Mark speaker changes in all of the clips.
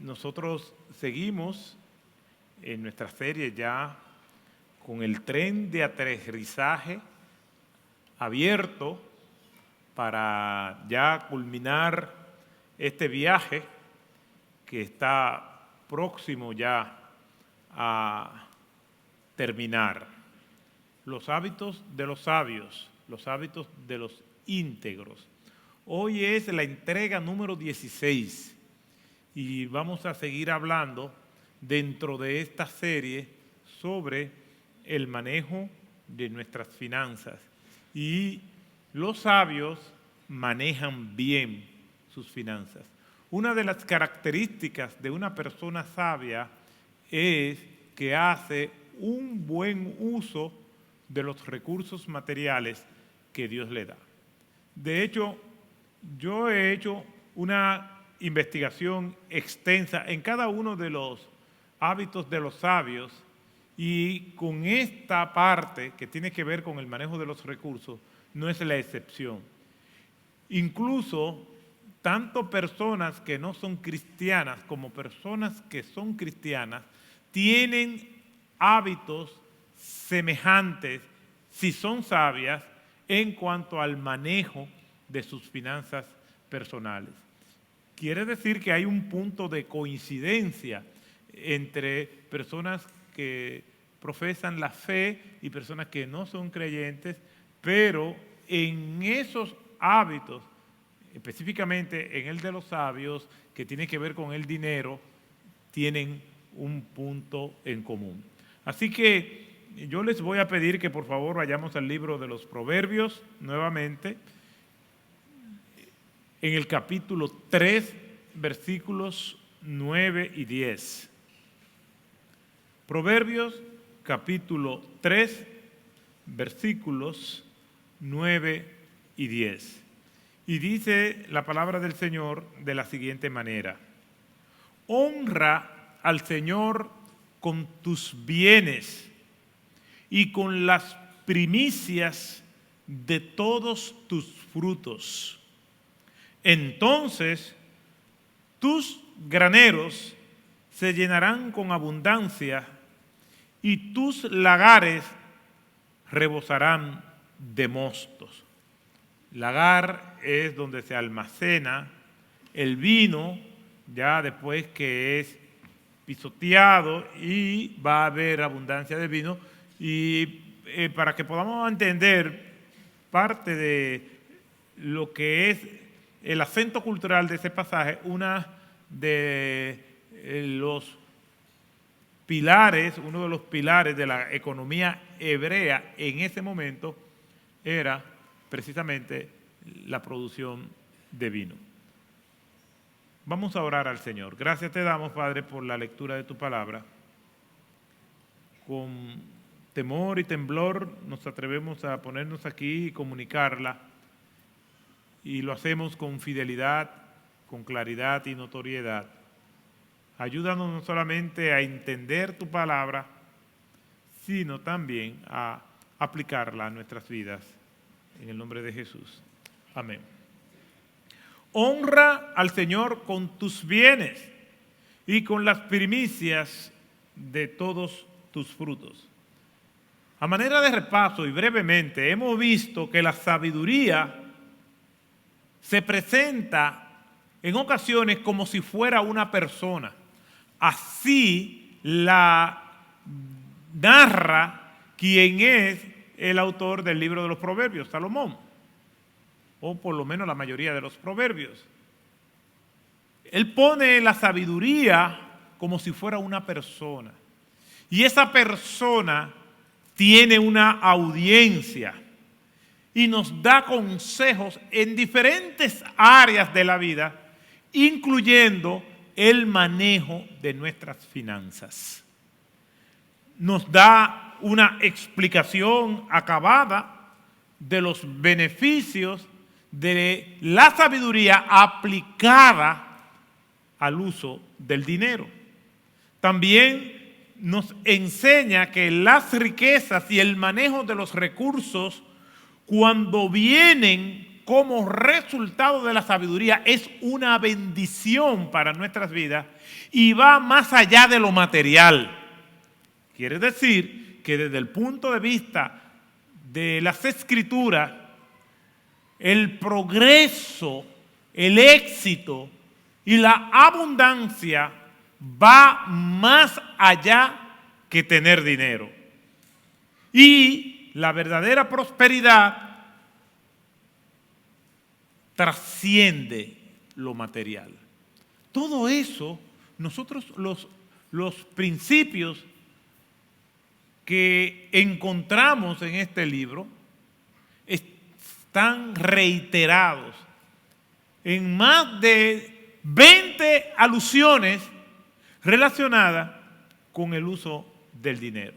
Speaker 1: nosotros seguimos en nuestra serie ya con el tren de aterrizaje abierto para ya culminar este viaje que está próximo ya a terminar. Los hábitos de los sabios, los hábitos de los íntegros. Hoy es la entrega número 16 y vamos a seguir hablando dentro de esta serie sobre el manejo de nuestras finanzas. Y los sabios manejan bien sus finanzas. Una de las características de una persona sabia es que hace un buen uso de los recursos materiales que Dios le da. De hecho, yo he hecho una investigación extensa en cada uno de los hábitos de los sabios y con esta parte que tiene que ver con el manejo de los recursos no es la excepción. Incluso tanto personas que no son cristianas como personas que son cristianas tienen hábitos semejantes, si son sabias, en cuanto al manejo de sus finanzas personales. Quiere decir que hay un punto de coincidencia entre personas que profesan la fe y personas que no son creyentes, pero en esos hábitos, específicamente en el de los sabios, que tiene que ver con el dinero, tienen un punto en común. Así que yo les voy a pedir que por favor vayamos al libro de los Proverbios nuevamente, en el capítulo 3, versículos 9 y 10. Proverbios, capítulo 3, versículos 9 y 10. Y dice la palabra del Señor de la siguiente manera: honra al Señor con tus bienes y con las primicias de todos tus frutos. Entonces tus graneros se llenarán con abundancia y tus lagares rebosarán de mostos. Lagar es donde se almacena el vino, ya después que es pisoteado y va a haber abundancia de vino. Y para que podamos entender parte de lo que es el acento cultural de ese pasaje, una de los pilares, uno de los pilares de la economía hebrea en ese momento era precisamente la producción de vino. Vamos a orar al Señor. Gracias te damos, Padre, por la lectura de tu palabra. Con temor y temblor nos atrevemos a ponernos aquí y comunicarla, y lo hacemos con fidelidad, con claridad y notoriedad. Ayúdanos no solamente a entender tu palabra, sino también a aplicarla a nuestras vidas. En el nombre de Jesús. Amén. Honra al Señor con tus bienes y con las primicias de todos tus frutos. A manera de repaso y brevemente, hemos visto que la sabiduría se presenta en ocasiones como si fuera una persona. Así la narra quien es el autor del libro de los Proverbios, Salomón, o por lo menos la mayoría de los proverbios. Él pone la sabiduría como si fuera una persona, y esa persona tiene una audiencia y nos da consejos en diferentes áreas de la vida, incluyendo el manejo de nuestras finanzas. Nos da una explicación acabada de los beneficios de la sabiduría aplicada al uso del dinero. También nos enseña que las riquezas y el manejo de los recursos, cuando vienen como resultado de la sabiduría es una bendición para nuestras vidas y va más allá de lo material. Quiere decir que desde el punto de vista de las Escrituras, el progreso, el éxito y la abundancia va más allá que tener dinero. Y la verdadera prosperidad trasciende lo material. Todo eso, nosotros los principios que encontramos en este libro están reiterados en más de 20 alusiones relacionadas con el uso del dinero.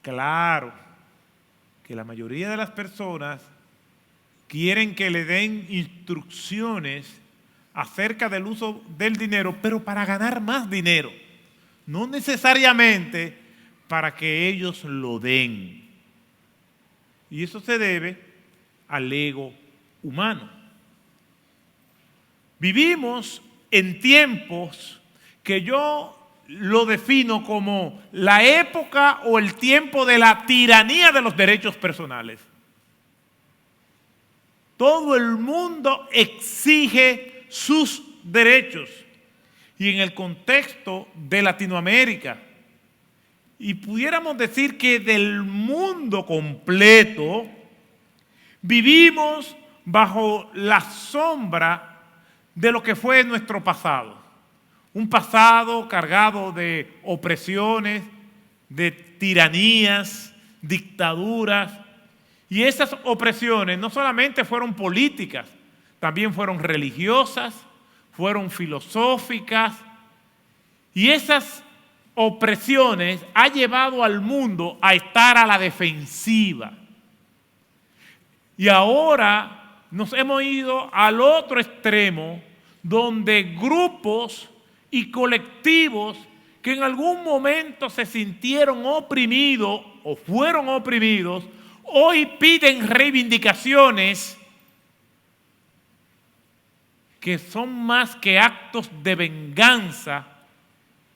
Speaker 1: Claro que la mayoría de las personas quieren que le den instrucciones acerca del uso del dinero, pero para ganar más dinero, no necesariamente para que ellos lo den. Y eso se debe al ego humano. Vivimos en tiempos que yo lo defino como la época o el tiempo de la tiranía de los derechos personales. Todo el mundo exige sus derechos. Y en el contexto de Latinoamérica, y pudiéramos decir que del mundo completo, vivimos bajo la sombra de lo que fue nuestro pasado. Un pasado cargado de opresiones, de tiranías, dictaduras. Y esas opresiones no solamente fueron políticas, también fueron religiosas, fueron filosóficas. Y esas opresiones han llevado al mundo a estar a la defensiva. Y ahora nos hemos ido al otro extremo, donde grupos y colectivos que en algún momento se sintieron oprimidos o fueron oprimidos, hoy piden reivindicaciones que son más que actos de venganza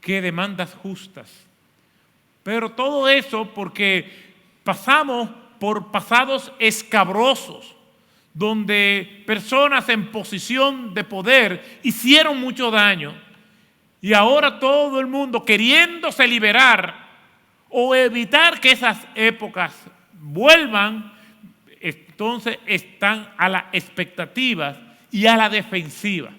Speaker 1: que demandas justas. Pero todo eso porque pasamos por pasados escabrosos, donde personas en posición de poder hicieron mucho daño y ahora todo el mundo queriéndose liberar o evitar que esas épocas vuelvan, entonces están a la expectativa y a la defensiva.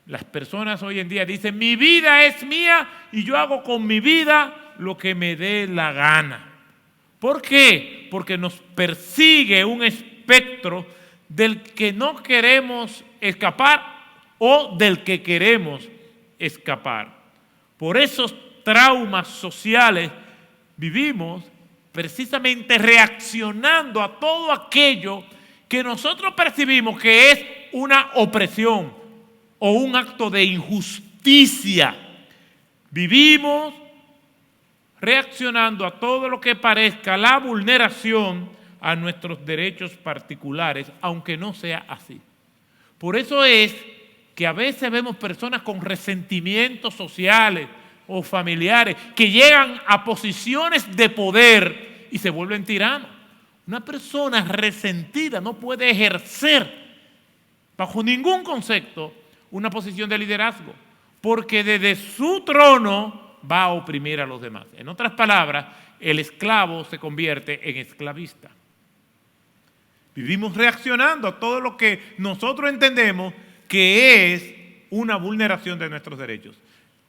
Speaker 1: Las personas hoy en día dicen, mi vida es mía y yo hago con mi vida lo que me dé la gana. ¿Por qué? Porque nos persigue un espectro del que no queremos escapar o del que queremos escapar. Por esos traumas sociales vivimos precisamente reaccionando a todo aquello que nosotros percibimos que es una opresión o un acto de injusticia. Vivimos reaccionando a todo lo que parezca la vulneración a nuestros derechos particulares, aunque no sea así. Por eso es que a veces vemos personas con resentimientos sociales o familiares que llegan a posiciones de poder y se vuelven tiranos. Una persona resentida no puede ejercer bajo ningún concepto una posición de liderazgo, porque desde su trono va a oprimir a los demás. En otras palabras, el esclavo se convierte en esclavista. Vivimos reaccionando a todo lo que nosotros entendemos que es una vulneración de nuestros derechos.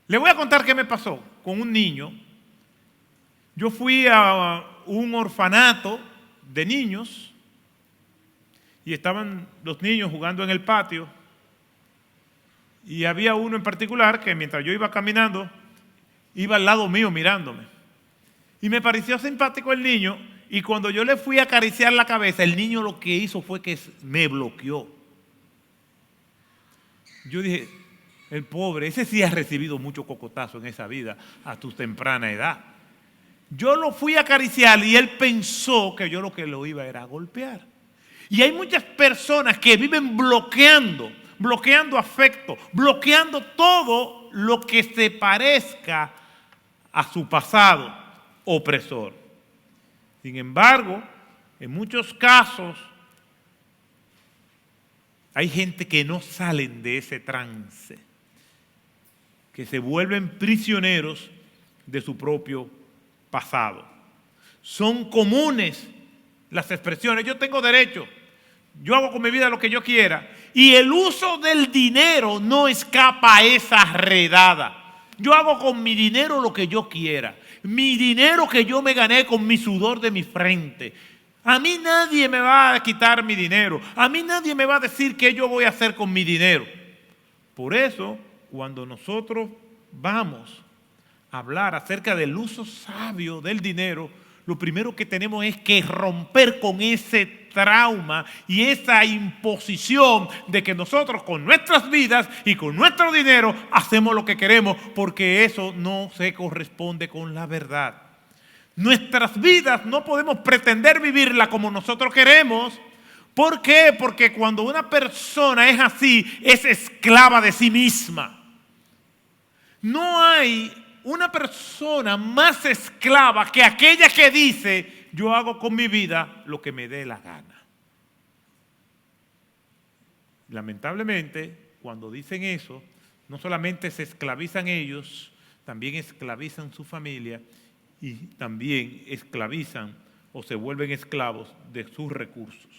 Speaker 1: Le voy a contar qué me pasó con un niño. Yo fui a un orfanato de niños y estaban los niños jugando en el patio y había uno en particular que mientras yo iba caminando iba al lado mío mirándome y me pareció simpático el niño y cuando yo le fui a acariciar la cabeza el niño lo que hizo fue que me bloqueó. Yo dije, el pobre, ese sí ha recibido mucho cocotazo en esa vida a tu temprana edad. Yo lo fui a acariciar y él pensó que yo lo que lo iba era a golpear. Y hay muchas personas que viven bloqueando afecto, bloqueando todo lo que se parezca a su pasado opresor. Sin embargo, en muchos casos, hay gente que no salen de ese trance, que se vuelven prisioneros de su propio pasado. Son comunes las expresiones: yo tengo derecho, yo hago con mi vida lo que yo quiera. Y el uso del dinero no escapa a esa redada. Yo hago con mi dinero lo que yo quiera. Mi dinero que yo me gané con mi sudor de mi frente. A mí nadie me va a quitar mi dinero. A mí nadie me va a decir qué yo voy a hacer con mi dinero. Por eso, cuando nosotros vamos a hablar acerca del uso sabio del dinero, lo primero que tenemos es que romper con ese trauma y esa imposición de que nosotros con nuestras vidas y con nuestro dinero hacemos lo que queremos, porque eso no se corresponde con la verdad. Nuestras vidas no podemos pretender vivirla como nosotros queremos. ¿Por qué? Porque cuando una persona es así, es esclava de sí misma. No hay una persona más esclava que aquella que dice: yo hago con mi vida lo que me dé la gana. Lamentablemente, cuando dicen eso, no solamente se esclavizan ellos, también esclavizan su familia y también esclavizan o se vuelven esclavos de sus recursos.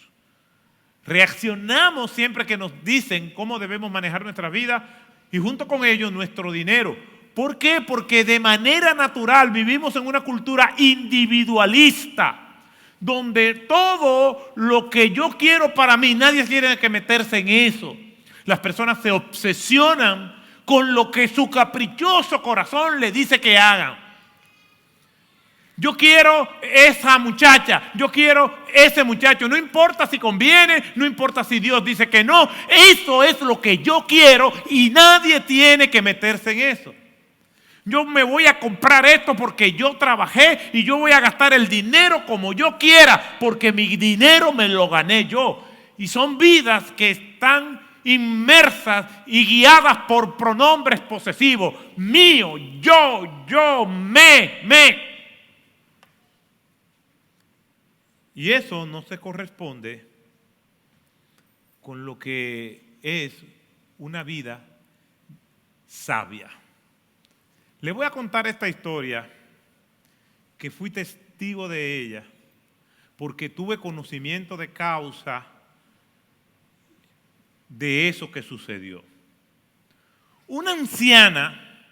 Speaker 1: Reaccionamos siempre que nos dicen cómo debemos manejar nuestra vida y junto con ello nuestro dinero. ¿Por qué? Porque de manera natural vivimos en una cultura individualista, donde todo lo que yo quiero para mí, nadie tiene que meterse en eso. Las personas se obsesionan con lo que su caprichoso corazón le dice que hagan. Yo quiero esa muchacha, yo quiero ese muchacho, no importa si conviene, no importa si Dios dice que no, eso es lo que yo quiero y nadie tiene que meterse en eso. Yo me voy a comprar esto porque yo trabajé y yo voy a gastar el dinero como yo quiera porque mi dinero me lo gané yo. Y son vidas que están inmersas y guiadas por pronombres posesivos. Mío, yo, me. Y eso no se corresponde con lo que es una vida sabia. Le voy a contar esta historia que fui testigo de ella porque tuve conocimiento de causa de eso que sucedió. Una anciana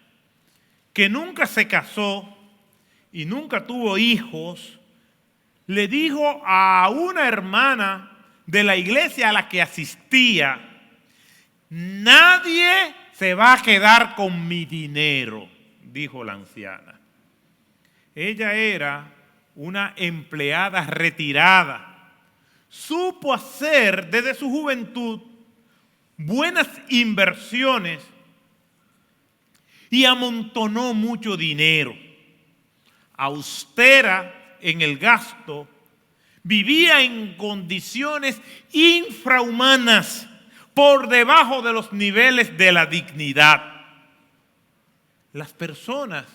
Speaker 1: que nunca se casó y nunca tuvo hijos le dijo a una hermana de la iglesia a la que asistía: nadie se va a quedar con mi dinero, dijo la anciana. Ella era una empleada retirada. Supo hacer desde su juventud buenas inversiones y amontonó mucho dinero. Austera en el gasto, vivía en condiciones infrahumanas, por debajo de los niveles de la dignidad. Las personas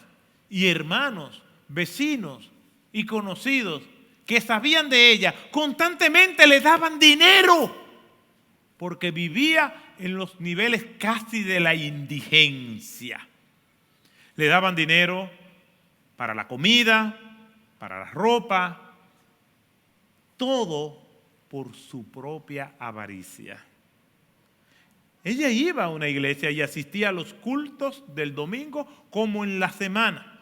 Speaker 1: y hermanos, vecinos y conocidos que sabían de ella constantemente le daban dinero porque vivía en los niveles casi de la indigencia. Le daban dinero para la comida, para la ropa, todo por su propia avaricia. Ella iba a una iglesia y asistía a los cultos del domingo como en la semana.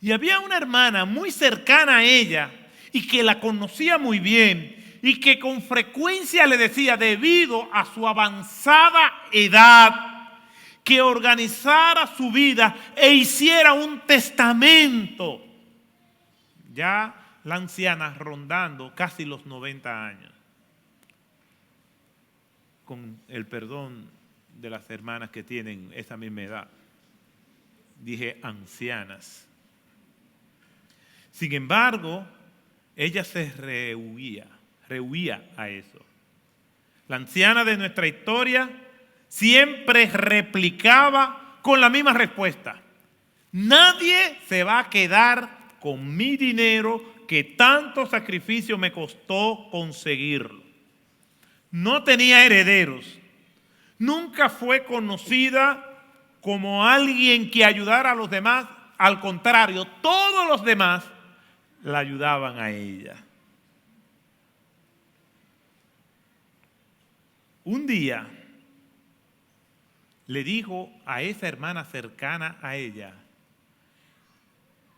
Speaker 1: Y había una hermana muy cercana a ella y que la conocía muy bien y que con frecuencia le decía, debido a su avanzada edad, que organizara su vida e hiciera un testamento. Ya la anciana rondando casi los 90 años. Con el perdón de las hermanas que tienen esa misma edad. Dije ancianas. Sin embargo, ella se rehusaba rehuía a eso. La anciana de nuestra historia siempre replicaba con la misma respuesta: nadie se va a quedar con mi dinero que tanto sacrificio me costó conseguirlo. No tenía herederos. Nunca fue conocida como alguien que ayudara a los demás. Al contrario, todos los demás la ayudaban a ella. Un día le dijo a esa hermana cercana a ella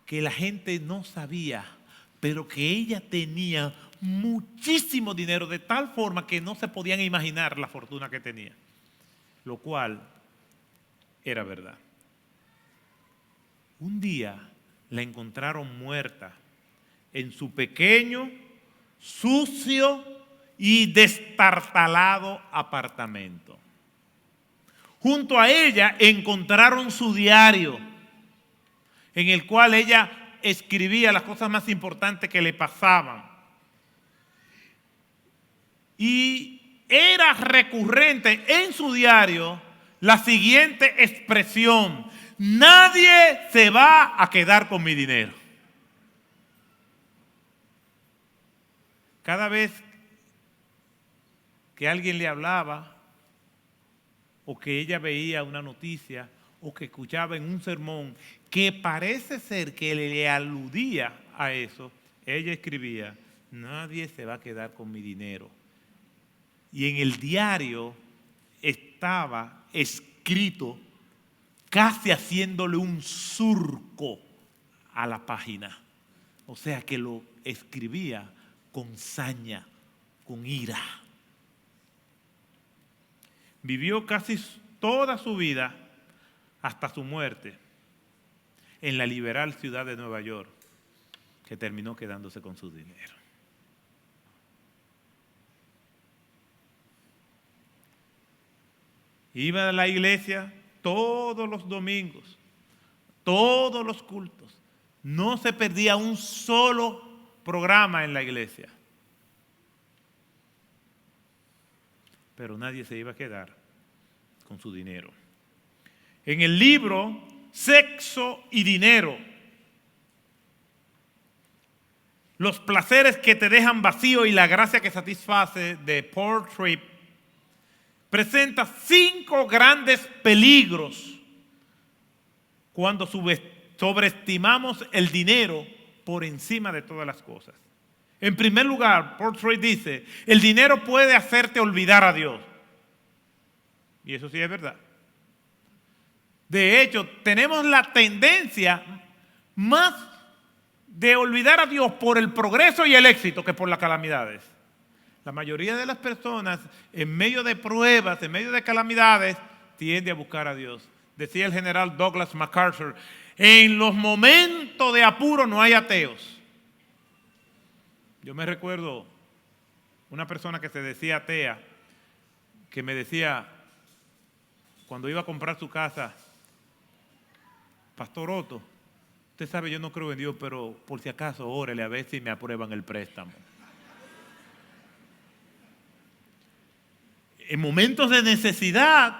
Speaker 1: que la gente no sabía, pero que ella tenía muchísimo dinero, de tal forma que no se podían imaginar la fortuna que tenía, lo cual era verdad. Un día la encontraron muerta en su pequeño, sucio y destartalado apartamento. Junto a ella encontraron su diario, en el cual ella escribía las cosas más importantes que le pasaban. Y era recurrente en su diario la siguiente expresión: nadie se va a quedar con mi dinero. Cada vez que alguien le hablaba, o que ella veía una noticia, o que escuchaba en un sermón que parece ser que le aludía a eso, ella escribía: nadie se va a quedar con mi dinero. Y en el diario estaba escrito, casi haciéndole un surco a la página. O sea que lo escribía con saña, con ira. Vivió casi toda su vida, hasta su muerte, en la liberal ciudad de Nueva York, que terminó quedándose con su dinero. Iba a la iglesia todos los domingos, todos los cultos. No se perdía un solo programa en la iglesia. Pero nadie se iba a quedar con su dinero. En el libro Sexo y Dinero, los placeres que te dejan vacío y la gracia que satisface, de Paul Tripp, presenta 5 grandes peligros cuando sobreestimamos el dinero por encima de todas las cosas. En primer lugar, Paul Tripp dice: el dinero puede hacerte olvidar a Dios. Y eso sí es verdad. De hecho, tenemos la tendencia más de olvidar a Dios por el progreso y el éxito que por las calamidades. La mayoría de las personas, en medio de pruebas, en medio de calamidades, tiende a buscar a Dios. Decía el general Douglas MacArthur: en los momentos de apuro no hay ateos. Yo me recuerdo una persona que se decía atea, que me decía, cuando iba a comprar su casa: Pastor Otto, usted sabe, yo no creo en Dios, pero por si acaso órele a ver si me aprueban el préstamo. En momentos de necesidad,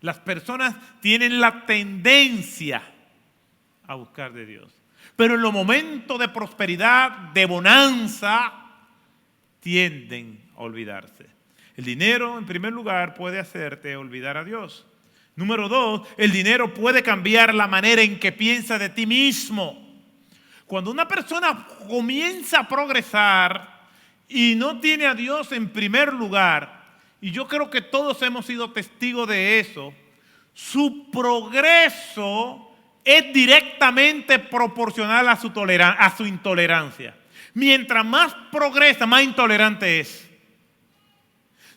Speaker 1: las personas tienen la tendencia a buscar de Dios. Pero en los momentos de prosperidad, de bonanza, tienden a olvidarse. El dinero, en primer lugar, puede hacerte olvidar a Dios. Número 2, el dinero puede cambiar la manera en que piensa de ti mismo. Cuando una persona comienza a progresar y no tiene a Dios en primer lugar, y yo creo que todos hemos sido testigos de eso, su progreso es directamente proporcional a su intolerancia. Mientras más progresa, más intolerante es.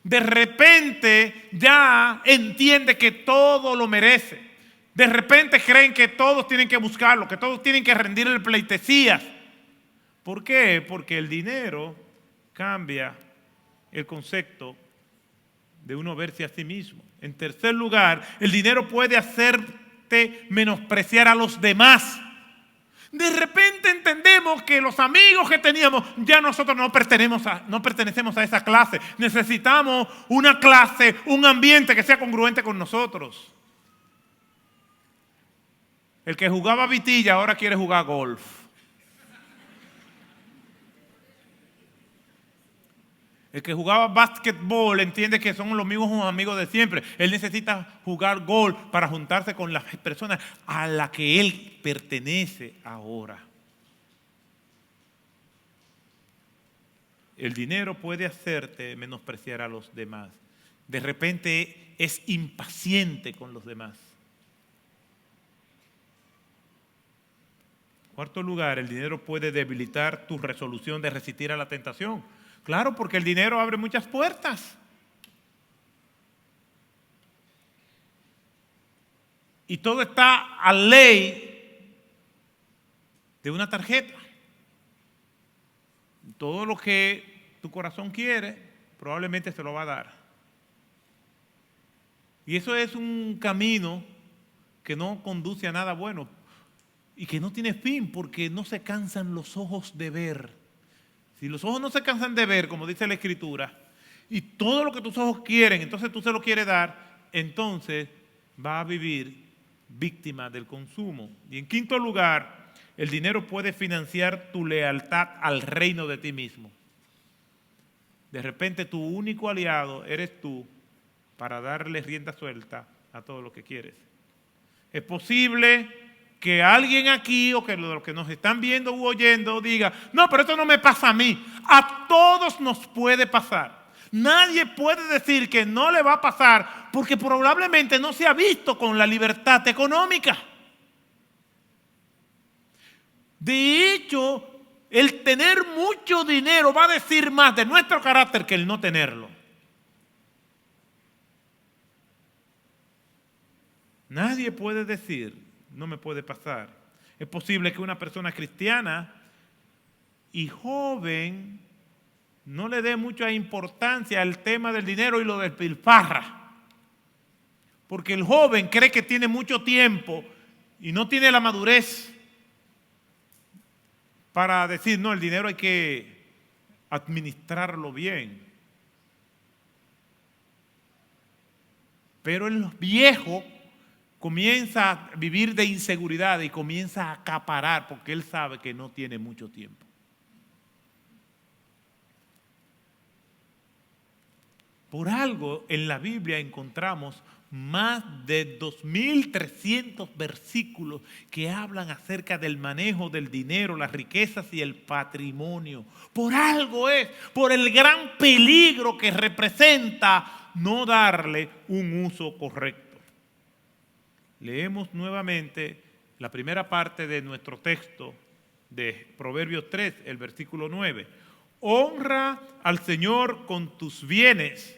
Speaker 1: De repente ya entiende que todo lo merece. De repente creen que todos tienen que buscarlo, que todos tienen que rendirle pleitesías. ¿Por qué? Porque el dinero cambia el concepto de uno verse a sí mismo. En tercer lugar, el dinero puede hacerte menospreciar a los demás. De repente entendemos que los amigos que teníamos, ya nosotros no pertenecemos a esa clase. Necesitamos una clase, un ambiente que sea congruente con nosotros. El que jugaba vitilla ahora quiere jugar golf. El que jugaba básquetbol entiende que son los mismos amigos de siempre. Él necesita jugar golf para juntarse con las personas a las que él pertenece ahora. El dinero puede hacerte menospreciar a los demás. De repente es impaciente con los demás. Cuarto lugar, el dinero puede debilitar tu resolución de resistir a la tentación. Claro, porque el dinero abre muchas puertas. Y todo está a ley de una tarjeta. Todo lo que tu corazón quiere, probablemente se lo va a dar. Y eso es un camino que no conduce a nada bueno y que no tiene fin porque no se cansan los ojos de ver. Si los ojos no se cansan de ver, como dice la Escritura, y todo lo que tus ojos quieren, entonces tú se lo quieres dar, entonces va a vivir víctima del consumo. Y en quinto lugar, el dinero puede financiar tu lealtad al reino de ti mismo. De repente tu único aliado eres tú para darle rienda suelta a todo lo que quieres. Es posible que alguien aquí o que los que nos están viendo u oyendo diga, no, pero esto no me pasa a mí. A todos nos puede pasar. Nadie puede decir que no le va a pasar porque probablemente no se ha visto con la libertad económica. De hecho, el tener mucho dinero va a decir más de nuestro carácter que el no tenerlo. Nadie puede decir, no me puede pasar. Es posible que una persona cristiana y joven no le dé mucha importancia al tema del dinero y lo despilfarra. Porque el joven cree que tiene mucho tiempo y no tiene la madurez para decir, no, el dinero hay que administrarlo bien. Pero el viejo comienza a vivir de inseguridad y comienza a acaparar porque él sabe que no tiene mucho tiempo. Por algo en la Biblia encontramos más de 2.300 versículos que hablan acerca del manejo del dinero, las riquezas y el patrimonio. Por algo es, por el gran peligro que representa no darle un uso correcto. Leemos nuevamente la primera parte de nuestro texto de Proverbios 3, el versículo 9. Honra al Señor con tus bienes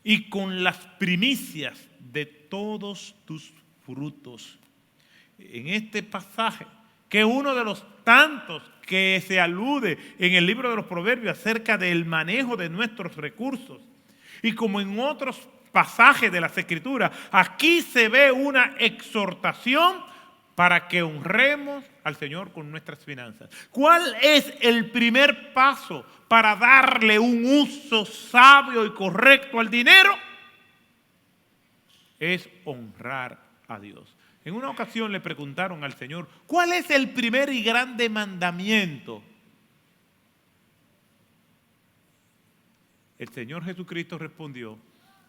Speaker 1: y con las primicias de todos tus frutos. En este pasaje, que es uno de los tantos que se alude en el libro de los Proverbios acerca del manejo de nuestros recursos, y como en otros pasaje de las Escrituras, aquí se ve una exhortación para que honremos al Señor con nuestras finanzas. ¿Cuál es el primer paso para darle un uso sabio y correcto al dinero? Es honrar a Dios. En una ocasión le preguntaron al Señor, ¿cuál es el primer y grande mandamiento? El Señor Jesucristo respondió,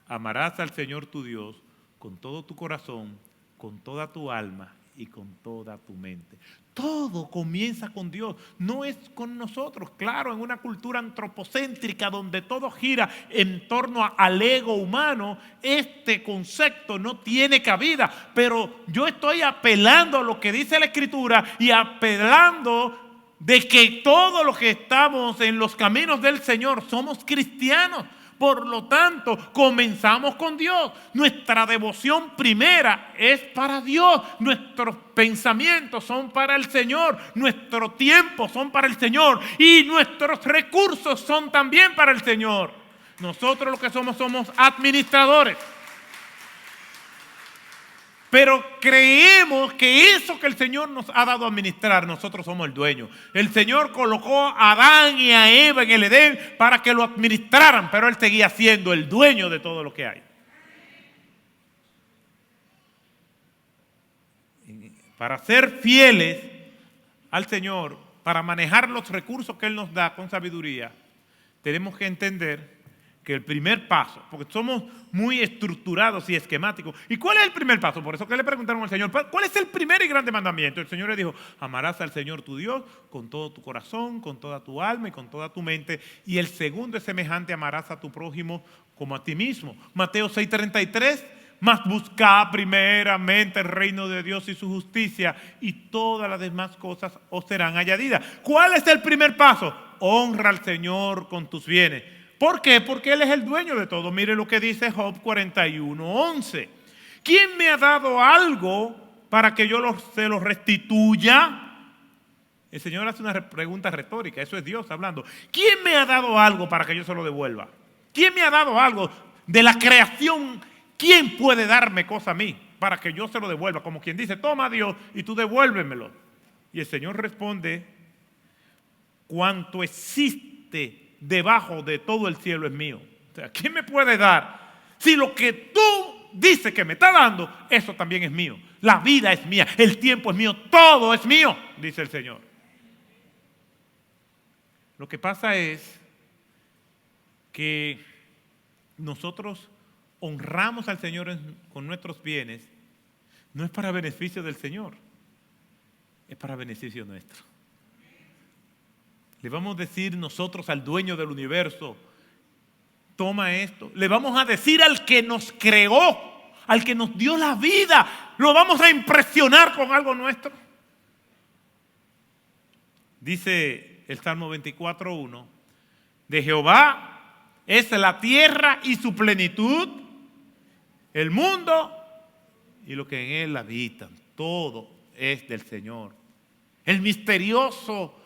Speaker 1: amarás al Señor tu Dios con todo tu corazón, con toda tu alma y con toda tu mente. Todo comienza con Dios, no es con nosotros. Claro, en una cultura antropocéntrica donde todo gira en torno al ego humano, este concepto no tiene cabida. Pero yo estoy apelando a lo que dice la Escritura y apelando de que todos los que estamos en los caminos del Señor somos cristianos. Por lo tanto, comenzamos con Dios. Nuestra devoción primera es para Dios. Nuestros pensamientos son para el Señor. Nuestro tiempo son para el Señor. Y nuestros recursos son también para el Señor. Nosotros lo que somos administradores. pero creemos que eso que el Señor nos ha dado a administrar, nosotros somos el dueño. El Señor colocó a Adán y a Eva en el Edén para que lo administraran, pero Él seguía siendo el dueño de todo lo que hay. Para ser fieles al Señor, para manejar los recursos que Él nos da con sabiduría, tenemos que entender que el primer paso, porque somos muy estructurados y esquemáticos. ¿Y cuál es el primer paso? Por eso que le preguntaron al Señor, ¿cuál es el primer y grande mandamiento? El Señor le dijo, amarás al Señor tu Dios con todo tu corazón, con toda tu alma y con toda tu mente. Y el segundo es semejante, amarás a tu prójimo como a ti mismo. Mateo 6:33, mas buscad primeramente el reino de Dios y su justicia, y todas las demás cosas os serán añadidas. ¿Cuál es el primer paso? Honra al Señor con tus bienes. ¿Por qué? Porque Él es el dueño de todo. Mire lo que dice Job 41:11. ¿Quién me ha dado algo para que yo se lo restituya? El Señor hace una pregunta retórica, eso es Dios hablando. ¿Quién me ha dado algo para que yo se lo devuelva? ¿Quién me ha dado algo de la creación? ¿Quién puede darme cosa a mí para que yo se lo devuelva? Como quien dice, toma Dios y tú devuélvemelo. Y el Señor responde, cuanto existe debajo de todo el cielo es mío. O sea, ¿quién me puede dar? Si lo que tú dices que me está dando, eso también es mío. La vida es mía, el tiempo es mío, todo es mío, dice el Señor. Lo que pasa es que nosotros honramos al Señor con nuestros bienes, no es para beneficio del Señor, es para beneficio nuestro. Le vamos a decir nosotros al dueño del universo, toma esto. Le vamos a decir al que nos creó, al que nos dio la vida, lo vamos a impresionar con algo nuestro. Dice el Salmo 24:1, de Jehová es la tierra y su plenitud, el mundo y lo que en él habitan. Todo es del Señor. El misterioso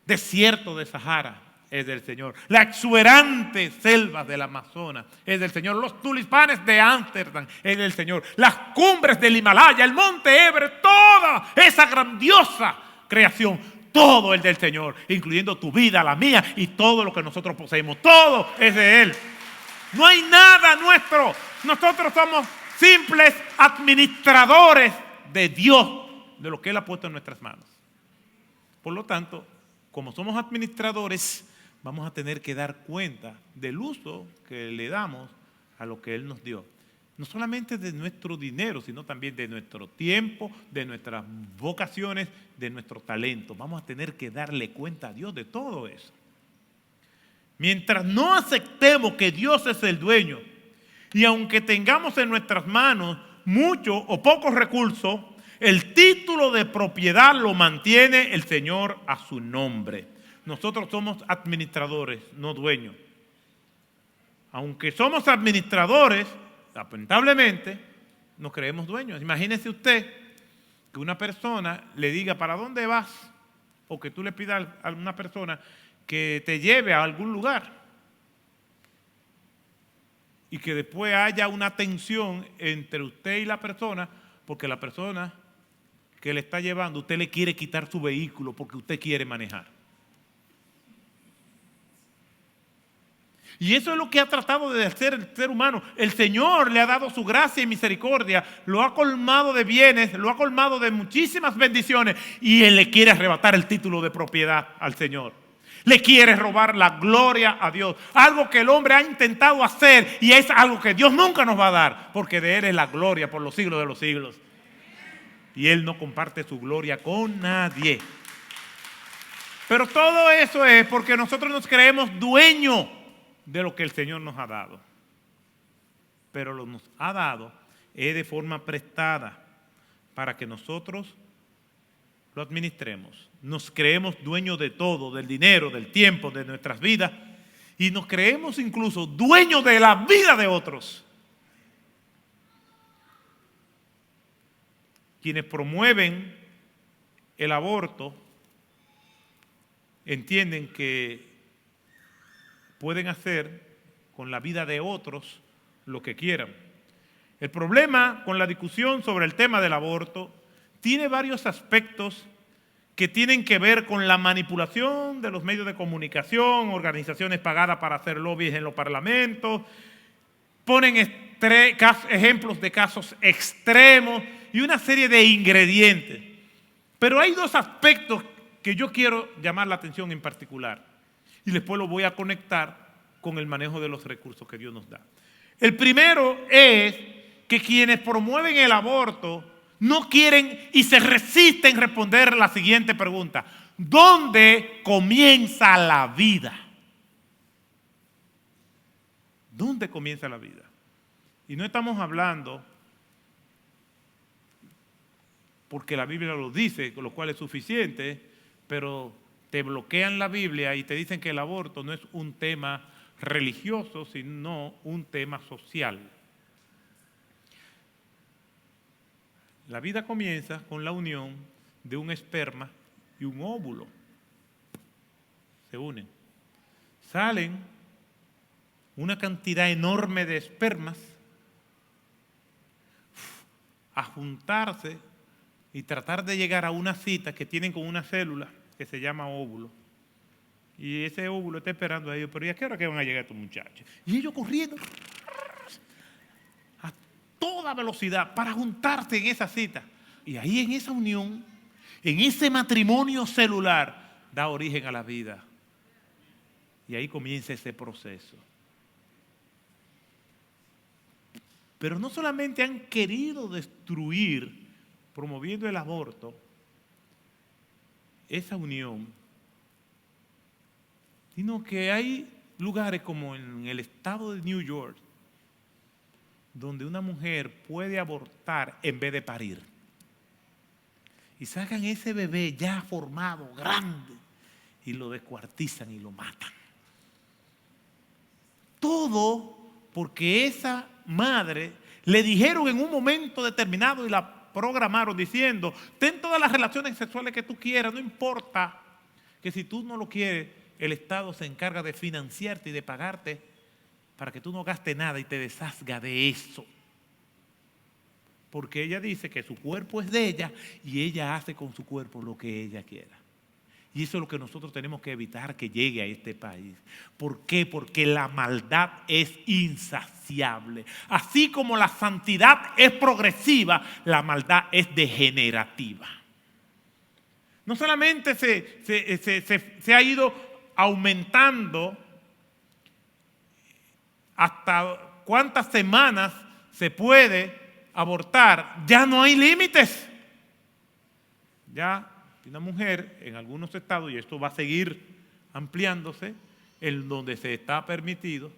Speaker 1: desierto de Sahara es del Señor. La exuberante selva del Amazonas es del Señor. Los tulipanes de Ámsterdam es del Señor. Las cumbres del Himalaya, el monte Everest, toda esa grandiosa creación, todo es del Señor, incluyendo tu vida, la mía y todo lo que nosotros poseemos. Todo es de Él. No hay nada nuestro. Nosotros somos simples administradores de Dios, de lo que Él ha puesto en nuestras manos. Por lo tanto, como somos administradores, vamos a tener que dar cuenta del uso que le damos a lo que Él nos dio. No solamente de nuestro dinero, sino también de nuestro tiempo, de nuestras vocaciones, de nuestro talento. Vamos a tener que darle cuenta a Dios de todo eso. Mientras no aceptemos que Dios es el dueño, y aunque tengamos en nuestras manos muchos o pocos recursos, el título de propiedad lo mantiene el Señor a su nombre. Nosotros somos administradores, no dueños. Aunque somos administradores, lamentablemente, nos creemos dueños. Imagínese usted que una persona le diga, ¿para dónde vas? O que tú le pidas a una persona que te lleve a algún lugar. Y que después haya una tensión entre usted y la persona, porque la persona que le está llevando, usted le quiere quitar su vehículo porque usted quiere manejar. Y eso es lo que ha tratado de hacer el ser humano. El Señor le ha dado su gracia y misericordia, lo ha colmado de bienes, lo ha colmado de muchísimas bendiciones, y Él le quiere arrebatar el título de propiedad al Señor. Le quiere robar la gloria a Dios. Algo que el hombre ha intentado hacer, y es algo que Dios nunca nos va a dar, porque de Él es la gloria por los siglos de los siglos. Y Él no comparte su gloria con nadie. Pero todo eso es porque nosotros nos creemos dueños de lo que el Señor nos ha dado. Pero lo nos ha dado es de forma prestada para que nosotros lo administremos. Nos creemos dueños de todo, del dinero, del tiempo, de nuestras vidas, y nos creemos incluso dueños de la vida de otros. Quienes promueven el aborto entienden que pueden hacer con la vida de otros lo que quieran. El problema con la discusión sobre el tema del aborto tiene varios aspectos que tienen que ver con la manipulación de los medios de comunicación, organizaciones pagadas para hacer lobbies en los parlamentos, ponen ejemplos de casos extremos y una serie de ingredientes. Pero hay dos aspectos que yo quiero llamar la atención en particular y después lo voy a conectar con el manejo de los recursos que Dios nos da. El primero es que quienes promueven el aborto no quieren y se resisten a responder la siguiente pregunta: ¿dónde comienza la vida? ¿Dónde comienza la vida? Y no estamos hablando, porque la Biblia lo dice, con lo cual es suficiente, pero te bloquean la Biblia y te dicen que el aborto no es un tema religioso, sino un tema social. La vida comienza con la unión de un esperma y un óvulo. Se unen. Salen una cantidad enorme de espermas a juntarse y tratar de llegar a una cita que tienen con una célula que se llama óvulo. Y ese óvulo está esperando a ellos, pero ¿y a qué hora que van a llegar estos muchachos? Y ellos corriendo a toda velocidad para juntarse en esa cita. Y ahí en esa unión, en ese matrimonio celular, da origen a la vida. Y ahí comienza ese proceso. Pero no solamente han querido destruir, promoviendo el aborto, esa unión, sino que hay lugares como en el estado de New York, donde una mujer puede abortar en vez de parir. Y sacan ese bebé ya formado, grande, y lo descuartizan y lo matan. Todo porque esa madre le dijeron en un momento determinado y la programaron diciendo: ten todas las relaciones sexuales que tú quieras, no importa que si tú no lo quieres, el Estado se encarga de financiarte y de pagarte para que tú no gastes nada y te deshaga de eso. Porque ella dice que su cuerpo es de ella y ella hace con su cuerpo lo que ella quiera. Y eso es lo que nosotros tenemos que evitar que llegue a este país. ¿Por qué? Porque la maldad es insaciable. Así como la santidad es progresiva, la maldad es degenerativa. No solamente se ha ido aumentando hasta cuántas semanas se puede abortar, ya no hay límites. Ya una mujer en algunos estados, y esto va a seguir ampliándose, en donde se está permitido,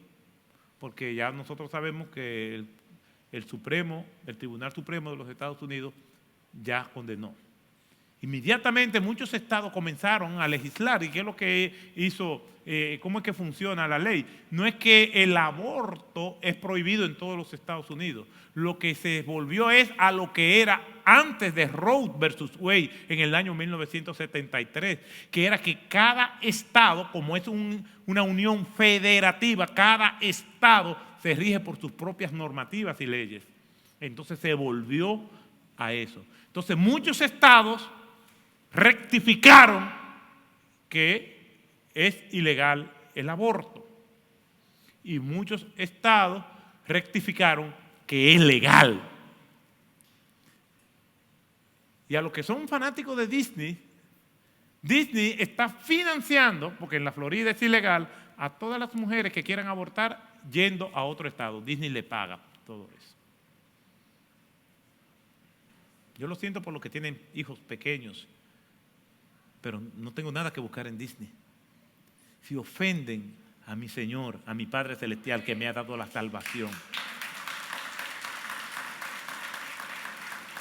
Speaker 1: porque ya nosotros sabemos que el Tribunal Supremo de los Estados Unidos ya condenó. Inmediatamente muchos estados comenzaron a legislar. ¿Y qué es lo que hizo? ¿Cómo es que funciona la ley? No es que el aborto es prohibido en todos los Estados Unidos. Lo que se volvió es a lo que era antes de Roe versus Wade en el año 1973, que era que cada estado, como es una unión federativa, cada estado se rige por sus propias normativas y leyes. Entonces se volvió a eso. Entonces muchos estados rectificaron que es ilegal el aborto y muchos estados rectificaron que es legal. Y a los que son fanáticos de Disney, Disney está financiando, porque en la Florida es ilegal, a todas las mujeres que quieran abortar yendo a otro estado. Disney le paga todo eso. Yo lo siento por los que tienen hijos pequeños, pero no tengo nada que buscar en Disney. Si ofenden a mi Señor, a mi Padre Celestial que me ha dado la salvación.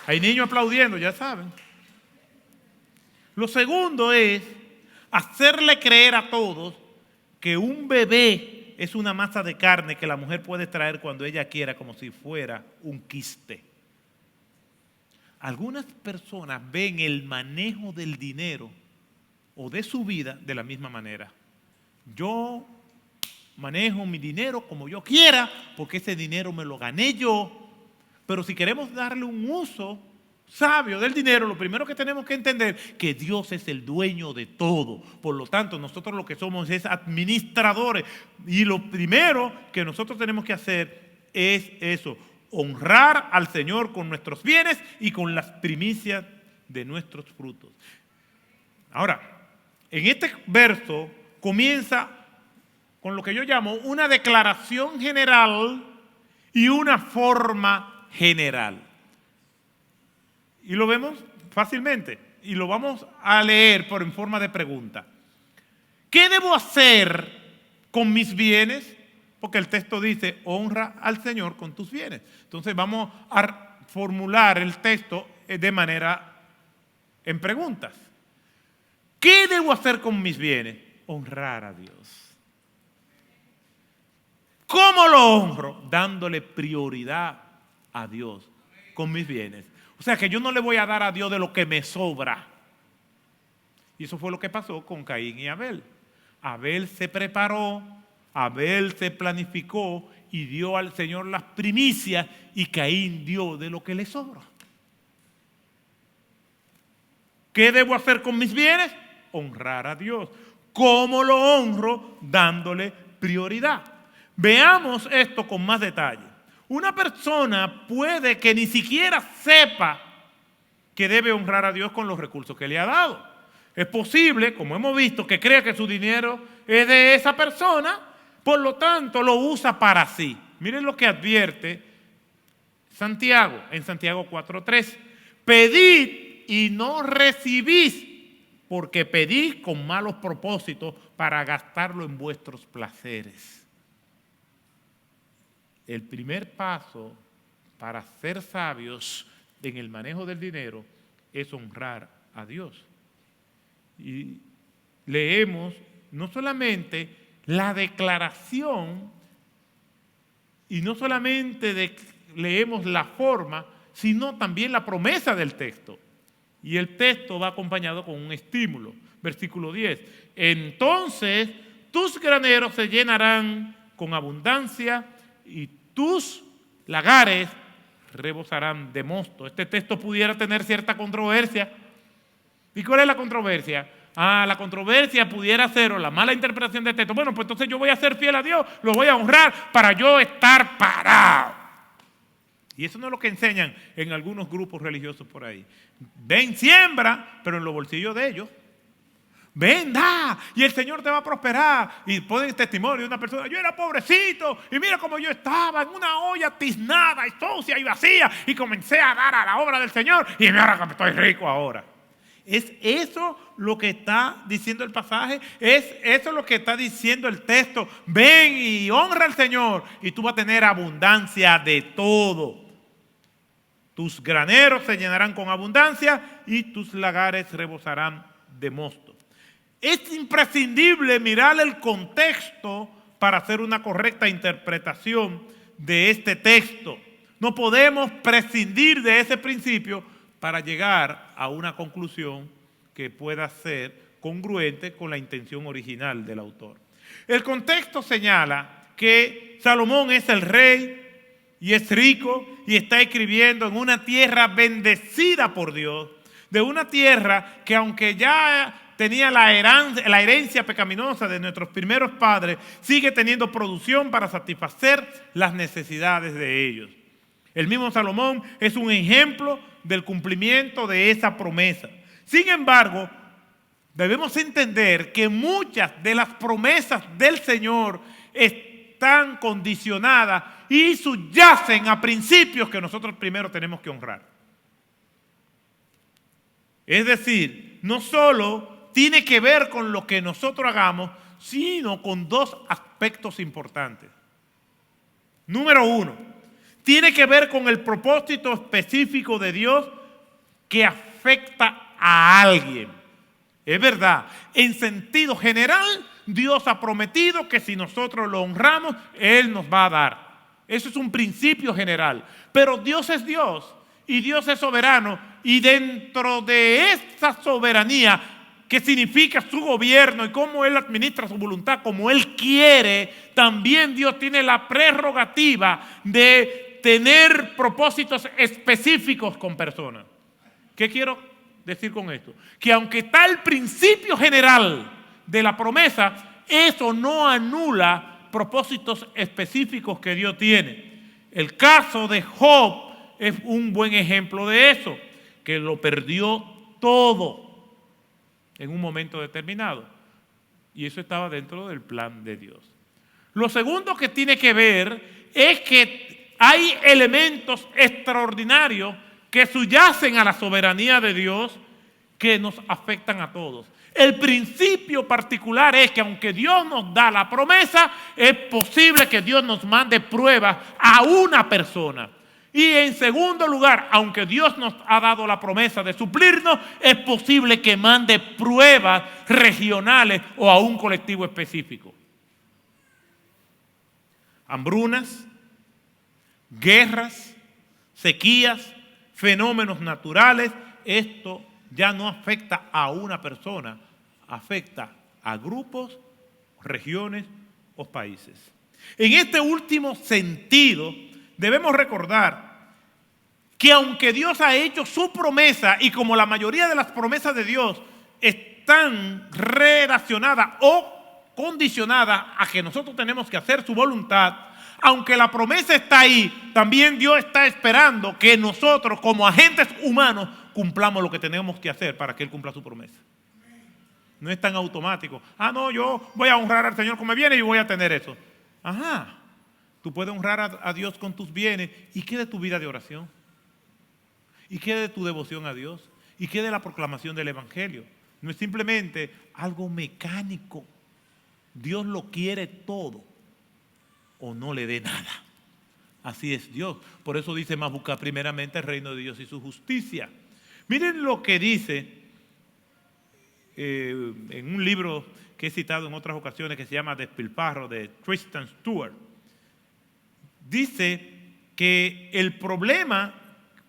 Speaker 1: Hay niños aplaudiendo, ya saben. Lo segundo es hacerle creer a todos que un bebé es una masa de carne que la mujer puede traer cuando ella quiera, como si fuera un quiste. Algunas personas ven el manejo del dinero o de su vida de la misma manera. Yo manejo mi dinero como yo quiera porque ese dinero me lo gané yo, Pero si queremos darle un uso sabio del dinero, lo primero que tenemos que entender es que Dios es el dueño de todo. Por lo tanto, nosotros lo que somos es administradores. Y lo primero que nosotros tenemos que hacer es eso, honrar al Señor con nuestros bienes y con las primicias de nuestros frutos. Ahora, en este verso comienza con lo que yo llamo una declaración general y una forma general. Y lo vemos fácilmente y lo vamos a leer por en forma de pregunta. ¿Qué debo hacer con mis bienes? Porque el texto dice, honra al Señor con tus bienes. Entonces vamos a formular el texto de manera en preguntas. ¿Qué debo hacer con mis bienes? Honrar a Dios. ¿Cómo lo honro? Dándole prioridad a Dios con mis bienes. O sea que yo no le voy a dar a Dios de lo que me sobra. Y eso fue lo que pasó con Caín y Abel. Abel se preparó, Abel se planificó y dio al Señor las primicias y Caín dio de lo que le sobra. ¿Qué debo hacer con mis bienes? Honrar a Dios. ¿Cómo lo honro? Dándole prioridad. Veamos esto con más detalle. Una persona puede que ni siquiera sepa que debe honrar a Dios con los recursos que le ha dado. Es posible, como hemos visto, que crea que su dinero es de esa persona, por lo tanto lo usa para sí. Miren lo que advierte Santiago, en Santiago 4:3. Pedid y no recibís, porque pedís con malos propósitos para gastarlo en vuestros placeres. El primer paso para ser sabios en el manejo del dinero es honrar a Dios. Y leemos no solamente la declaración y no solamente leemos la forma, sino también la promesa del texto. Y el texto va acompañado con un estímulo. Versículo 10. Entonces tus graneros se llenarán con abundancia y tus lagares rebosarán de mosto. Este texto pudiera tener cierta controversia. ¿Y cuál es la controversia? La controversia pudiera ser, o la mala interpretación del texto, bueno, pues entonces yo voy a ser fiel a Dios, lo voy a honrar para yo estar parado. Y eso no es lo que enseñan en algunos grupos religiosos por ahí. Ven, siembra, pero en los bolsillos de ellos. Ven, da, y el Señor te va a prosperar. Y ponen testimonio de una persona, yo era pobrecito, y mira cómo yo estaba en una olla tiznada y sucia y vacía, y comencé a dar a la obra del Señor, y mira que estoy rico ahora. ¿Es eso lo que está diciendo el pasaje? ¿Es eso lo que está diciendo el texto? Ven y honra al Señor, y tú vas a tener abundancia de todo. Tus graneros se llenarán con abundancia, y tus lagares rebosarán de mosto. Es imprescindible mirar el contexto para hacer una correcta interpretación de este texto. No podemos prescindir de ese principio para llegar a una conclusión que pueda ser congruente con la intención original del autor. El contexto señala que Salomón es el rey y es rico y está escribiendo en una tierra bendecida por Dios, de una tierra que aunque ya tenía la herencia pecaminosa de nuestros primeros padres, sigue teniendo producción para satisfacer las necesidades de ellos. El mismo Salomón es un ejemplo del cumplimiento de esa promesa. Sin embargo, debemos entender que muchas de las promesas del Señor están condicionadas y subyacen a principios que nosotros primero tenemos que honrar. Es decir, no solo tiene que ver con lo que nosotros hagamos, sino con dos aspectos importantes. Número uno, tiene que ver con el propósito específico de Dios que afecta a alguien. Es verdad, en sentido general, Dios ha prometido que si nosotros lo honramos, Él nos va a dar. Eso es un principio general. Pero Dios es Dios y Dios es soberano, y dentro de esa soberanía, que significa su gobierno y cómo Él administra su voluntad como Él quiere, también Dios tiene la prerrogativa de tener propósitos específicos con personas. ¿Qué quiero decir con esto? Que aunque está el principio general de la promesa, eso no anula propósitos específicos que Dios tiene. El caso de Job es un buen ejemplo de eso, que lo perdió todo en un momento determinado. Y eso estaba dentro del plan de Dios. Lo segundo que tiene que ver es que hay elementos extraordinarios que subyacen a la soberanía de Dios que nos afectan a todos. El principio particular es que aunque Dios nos da la promesa, es posible que Dios nos mande pruebas a una persona. Y en segundo lugar, aunque Dios nos ha dado la promesa de suplirnos, es posible que mande pruebas regionales o a un colectivo específico. Hambrunas, guerras, sequías, fenómenos naturales, esto ya no afecta a una persona, afecta a grupos, regiones o países. En este último sentido, debemos recordar que aunque Dios ha hecho su promesa y como la mayoría de las promesas de Dios están relacionadas o condicionadas a que nosotros tenemos que hacer su voluntad, aunque la promesa está ahí, también Dios está esperando que nosotros como agentes humanos cumplamos lo que tenemos que hacer para que Él cumpla su promesa. No es tan automático. No, yo voy a honrar al Señor como me viene y voy a tener eso. Ajá. Tú puedes honrar a Dios con tus bienes. ¿Y qué de tu vida de oración? ¿Y qué de tu devoción a Dios? ¿Y qué de la proclamación del Evangelio? No es simplemente algo mecánico. Dios lo quiere todo o no le dé nada. Así es Dios. Por eso dice más buscar primeramente el reino de Dios y su justicia. Miren lo que dice en un libro que he citado en otras ocasiones que se llama Despilfarro de Tristan Stewart. Dice que el problema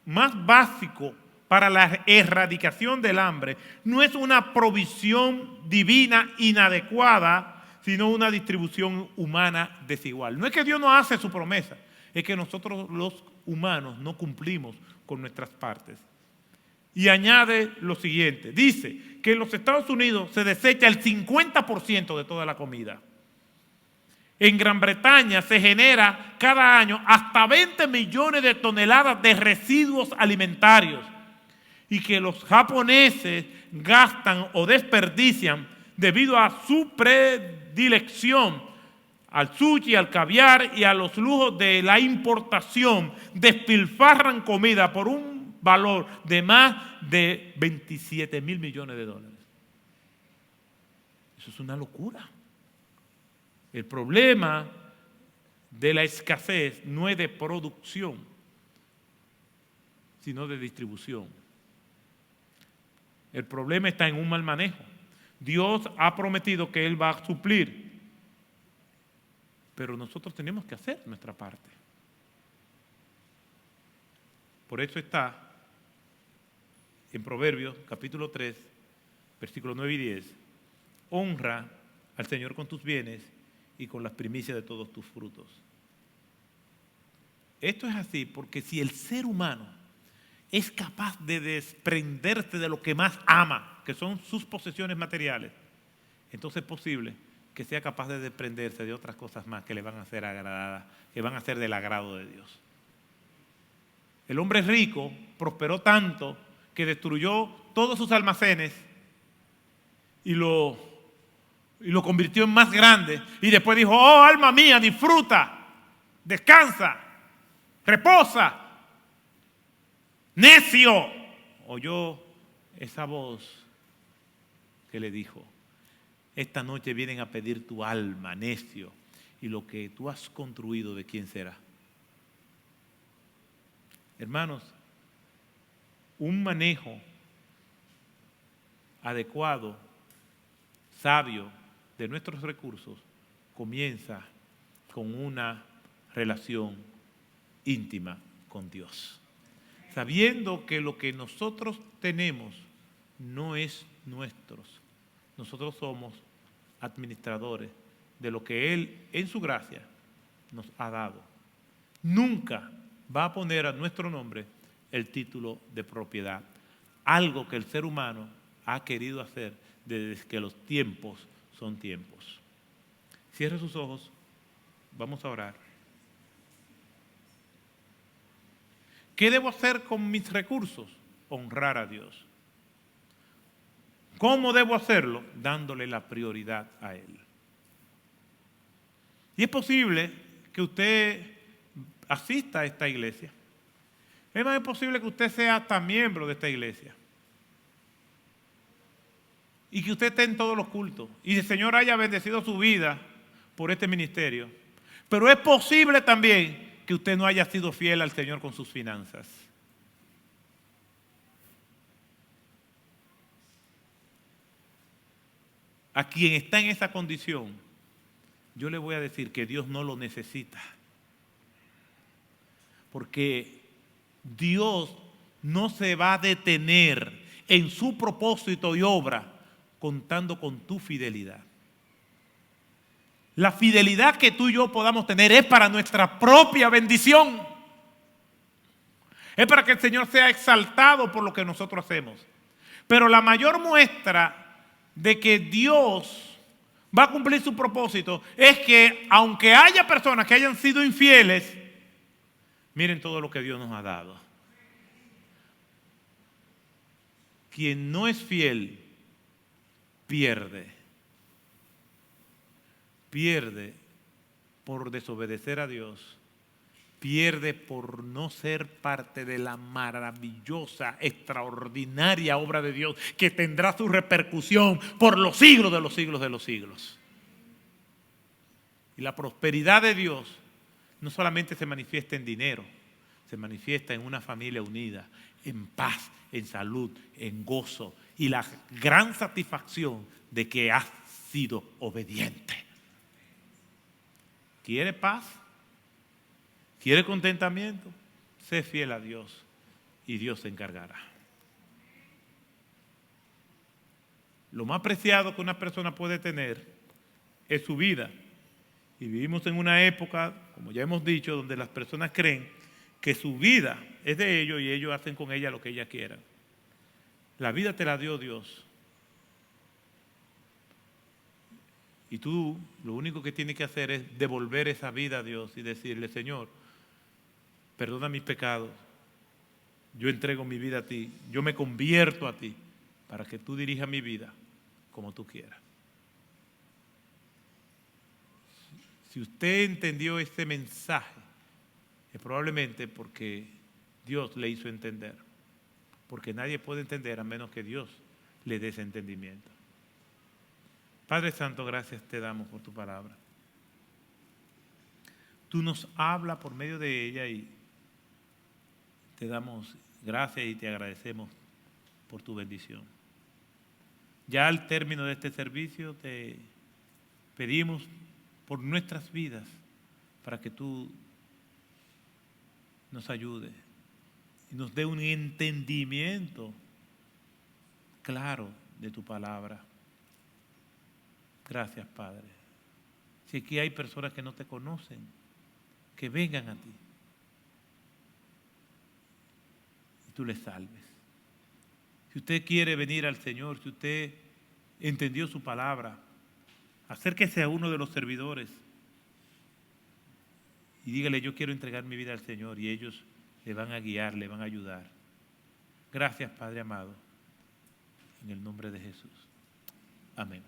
Speaker 1: más básico para la erradicación del hambre no es una provisión divina inadecuada, sino una distribución humana desigual. No es que Dios no hace su promesa, es que nosotros los humanos no cumplimos con nuestras partes. Y añade lo siguiente, dice que en los Estados Unidos se desecha el 50% de toda la comida. En Gran Bretaña se genera cada año hasta 20 millones de toneladas de residuos alimentarios y que los japoneses gastan o desperdician debido a su predilección al sushi, al caviar y a los lujos de la importación, despilfarran comida por un valor de más de 27,000 millones de dólares. Eso es una locura. El problema de la escasez no es de producción, sino de distribución. El problema está en un mal manejo. Dios ha prometido que Él va a suplir, pero nosotros tenemos que hacer nuestra parte. Por eso está en Proverbios capítulo 3, versículos 9 y 10, honra al Señor con tus bienes y con las primicias de todos tus frutos. Esto es así porque si el ser humano es capaz de desprenderse de lo que más ama, que son sus posesiones materiales, entonces es posible que sea capaz de desprenderse de otras cosas más que le van a ser agradadas, que van a ser del agrado de Dios. El hombre rico prosperó tanto que destruyó todos sus almacenes y lo convirtió en más grande. Y después dijo, oh alma mía, disfruta, descansa, reposa. Necio. Oyó esa voz que le dijo, esta noche vienen a pedir tu alma, necio, y lo que tú has construido, ¿de quién será? Hermanos, un manejo adecuado, sabio de nuestros recursos comienza con una relación íntima con Dios. Sabiendo que lo que nosotros tenemos no es nuestro. Nosotros somos administradores de lo que Él en su gracia nos ha dado. Nunca va a poner a nuestro nombre el título de propiedad. Algo que el ser humano ha querido hacer desde que los tiempos son tiempos. Cierre sus ojos, vamos a orar. ¿Qué debo hacer con mis recursos? Honrar a Dios. ¿Cómo debo hacerlo? Dándole la prioridad a Él. Y es posible que usted asista a esta iglesia. Es más posible que usted sea hasta miembro de esta iglesia. Y que usted esté en todos los cultos. Y el Señor haya bendecido su vida por este ministerio. Pero es posible también que usted no haya sido fiel al Señor con sus finanzas. A quien está en esa condición, yo le voy a decir que Dios no lo necesita. Porque Dios no se va a detener en su propósito y obra contando con tu fidelidad. La fidelidad que tú y yo podamos tener es para nuestra propia bendición. Es para que el Señor sea exaltado por lo que nosotros hacemos. Pero la mayor muestra de que Dios va a cumplir su propósito es que aunque haya personas que hayan sido infieles, miren todo lo que Dios nos ha dado. Quien no es fiel, pierde. Pierde por desobedecer a Dios. Pierde por no ser parte de la maravillosa, extraordinaria obra de Dios que tendrá su repercusión por los siglos de los siglos de los siglos. Y la prosperidad de Dios no solamente se manifiesta en dinero, se manifiesta en una familia unida, en paz, en salud, en gozo y la gran satisfacción de que has sido obediente. ¿Quiere paz? ¿Quiere contentamiento? Sé fiel a Dios y Dios se encargará. Lo más preciado que una persona puede tener es su vida. Y vivimos en una época, como ya hemos dicho, donde las personas creen que su vida es de ellos y ellos hacen con ella lo que ellas quieran. La vida te la dio Dios. Y tú lo único que tienes que hacer es devolver esa vida a Dios y decirle, Señor, perdona mis pecados, yo entrego mi vida a ti, yo me convierto a ti para que tú dirijas mi vida como tú quieras. Si usted entendió este mensaje, es probablemente porque Dios le hizo entender, porque nadie puede entender a menos que Dios le dé ese entendimiento. Padre Santo, gracias te damos por tu palabra. Tú nos hablas por medio de ella y te damos gracias y te agradecemos por tu bendición. Ya al término de este servicio te pedimos por nuestras vidas para que tú nos ayudes y nos dé un entendimiento claro de tu palabra. Gracias, Padre. Si aquí hay personas que no te conocen, que vengan a ti y tú les salves. Si usted quiere venir al Señor, si usted entendió su palabra, acérquese a uno de los servidores y dígale, yo quiero entregar mi vida al Señor, y ellos le van a guiar, le van a ayudar. Gracias, Padre amado, en el nombre de Jesús. Amén.